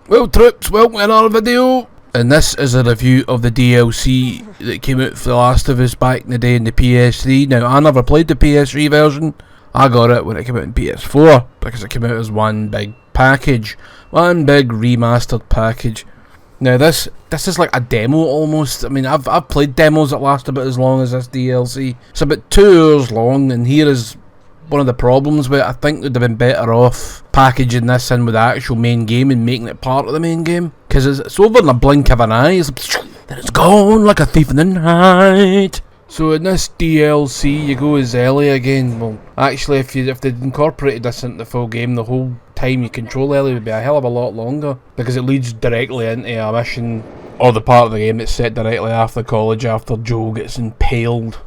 Well troops, welcome to another video. And this is a review of the DLC that came out for The Last of Us back in the day in the PS3. Now I never played the PS3 version. I got it when it came out in PS4 because it came out as one big package. One big remastered package. Now this is like a demo almost. I mean I've played demos that last about as long as this DLC. It's about 2 hours long, and here is one of the problems with it. I think they'd have been better off packaging this in with the actual main game and making it part of the main game, because it's over in a blink of an eye. Then it's gone like a thief in the night. So in this DLC you go as Ellie again. Well, actually if they'd incorporated this into the full game, the whole time you control Ellie would be a hell of a lot longer, because it leads directly into a mission or the part of the game that's set directly after college, after Joel gets impaled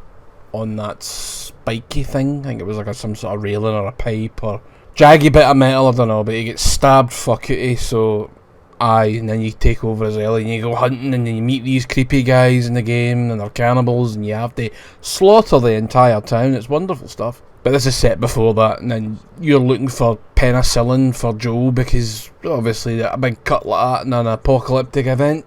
on that spiky thing. I think it was like some sort of railing or a pipe or jaggy bit of metal, I don't know, but he gets stabbed fuckity. So and then you take over as Ellie and you go hunting, and then you meet these creepy guys in the game and they're cannibals and you have to slaughter the entire town. It's wonderful stuff. But this is set before that, and then you're looking for penicillin for Joel, because obviously a big cut like that in an apocalyptic event,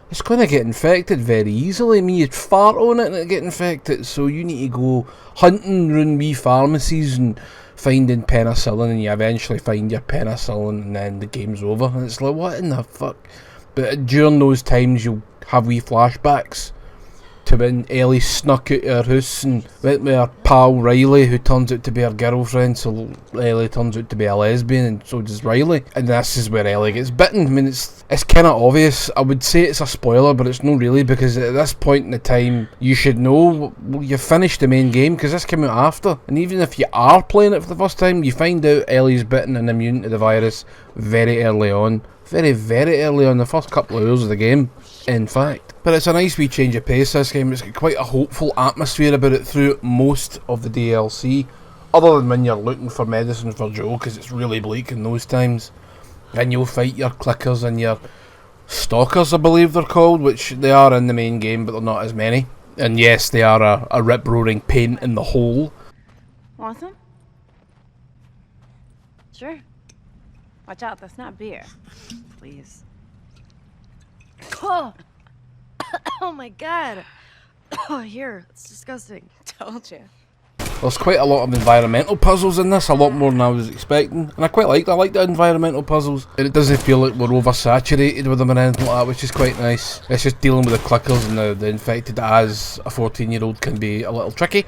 it's going to get infected very easily. I mean, you'd fart on it and it'd get infected, so you need to go hunting around wee pharmacies and finding penicillin, and you eventually find your penicillin, and then the game's over. And it's like, what in the fuck? But during those times you'll have wee flashbacks to when Ellie snuck out of her house and went with her pal Riley, who turns out to be her girlfriend. So Ellie turns out to be a lesbian, and so does Riley. And this is where Ellie gets bitten. I mean, it's kind of obvious. I would say it's a spoiler, but it's not really, because at this point in the time you should know. Well, you've finished the main game, because this came out after. And even if you are playing it for the first time, you find out Ellie's bitten and immune to the virus very early on. Very, very early on, the first couple of hours of the game, in fact. But it's a nice wee change of pace, this game. It's got quite a hopeful atmosphere about it through most of the DLC, other than when you're looking for medicine for Joe, because it's really bleak in those times. And you'll fight your clickers and your stalkers, I believe they're called, which they are in the main game, but they're not as many. And yes, they are a rip-roaring pain in the hole. Want some? Sure. Watch out, that's not beer. Please. Oh! Oh my god! Oh, here, it's disgusting. Told you. There's quite a lot of environmental puzzles in this, a lot more than I was expecting. And I like the environmental puzzles. And it doesn't feel like we're oversaturated with them or anything like that, which is quite nice. It's just dealing with the clickers and the infected as a 14-year-old can be a little tricky,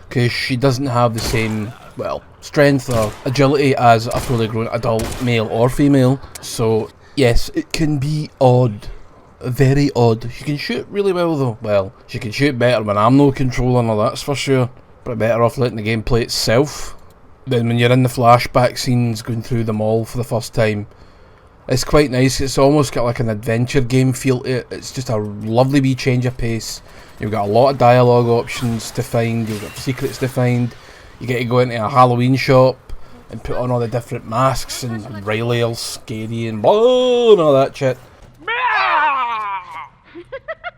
because she doesn't have the same, well, strength or agility as a fully grown adult, male or female. So yes, it can be odd. Very odd. She can shoot really well though. Well, she can shoot better when I'm no controlling her, that's for sure. But better off letting the game play itself. Then when you're in the flashback scenes going through them all for the first time, it's quite nice. It's almost got like an adventure game feel to it. It's just a lovely wee change of pace. You've got a lot of dialogue options to find, you've got secrets to find. You get to go into a Halloween shop and put on all the different masks, and Riley all scary and blah and all that shit.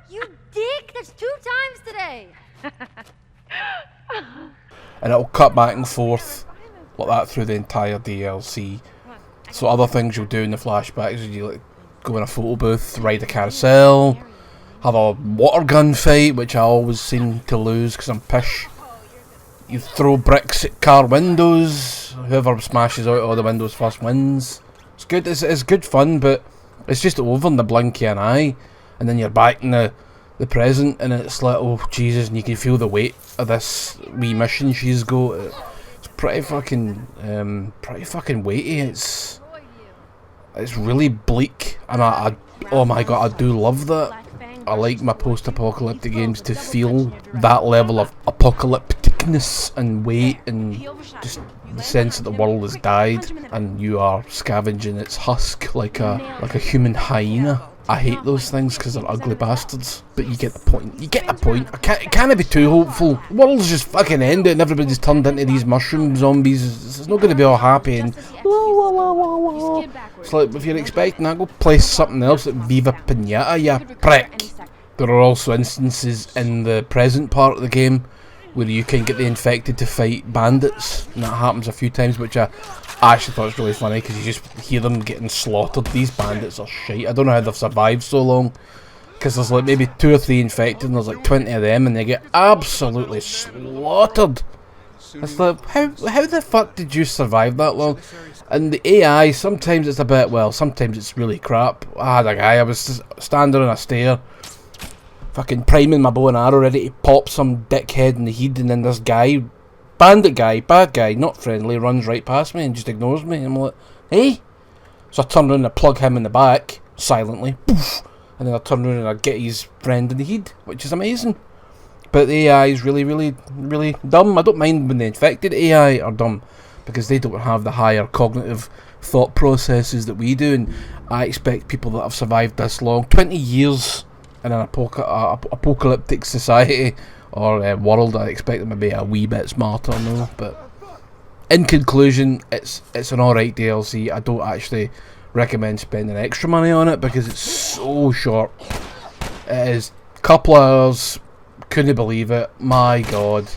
You dick! That's 2 times today! And it'll cut back and forth like that through the entire DLC. So other things you'll do in the flashbacks is you like go in a photo booth, ride a carousel, have a water gun fight, which I always seem to lose because I'm pish. You throw bricks at car windows, whoever smashes out all the windows first wins. It's good, it's good fun, but it's just over in the blink of an eye, and then you're back in the present, and it's like, oh Jesus, and you can feel the weight of this wee mission she's got. It's pretty fucking weighty. It's really bleak, and I oh my god, I do love that. I like my post-apocalyptic games to feel that level of apocalypticness and weight, and just the sense that the world has died and you are scavenging its husk like a human hyena. I hate those things because they're ugly bastards, but you get the point. You get the point. It can't be too hopeful. The world's just fucking ended and everybody's turned into these mushroom zombies. It's not going to be all happy and it's like, if you're expecting that, go play something else like Viva Pinata, you prick. There are also instances in the present part of the game where you can get the infected to fight bandits, and that happens a few times, which I actually thought was really funny because you just hear them getting slaughtered. These bandits are shite. I don't know how they've survived so long, because there's like maybe 2 or 3 infected and there's like 20 of them and they get absolutely slaughtered. It's like, how the fuck did you survive that long? And the AI, sometimes it's a bit, well, sometimes it's really crap. I had a guy, I was standing on a stair, fucking priming my bow and arrow ready to pop some dickhead in the head, and then this guy, bandit guy, bad guy, not friendly, runs right past me and just ignores me. I'm like, hey? So I turn around and I plug him in the back, silently, poof, and then I turn around and I get his friend in the head, which is amazing. But the AI is really, really, really dumb. I don't mind when the infected AI are dumb, because they don't have the higher cognitive thought processes that we do, and I expect people that have survived this long, 20 years in an apocalyptic society or world, I expect them to be a wee bit smarter, no? But in conclusion, it's an alright DLC. I don't actually recommend spending extra money on it because it's so short. It is a couple of hours, couldn't believe it, my god.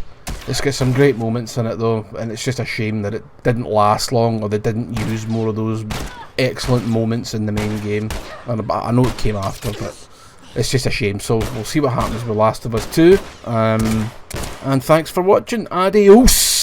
It's got some great moments in it though, and it's just a shame that it didn't last long, or they didn't use more of those excellent moments in the main game. And I know it came after, but it's just a shame. So we'll see what happens with Last of Us 2. And thanks for watching. Adios!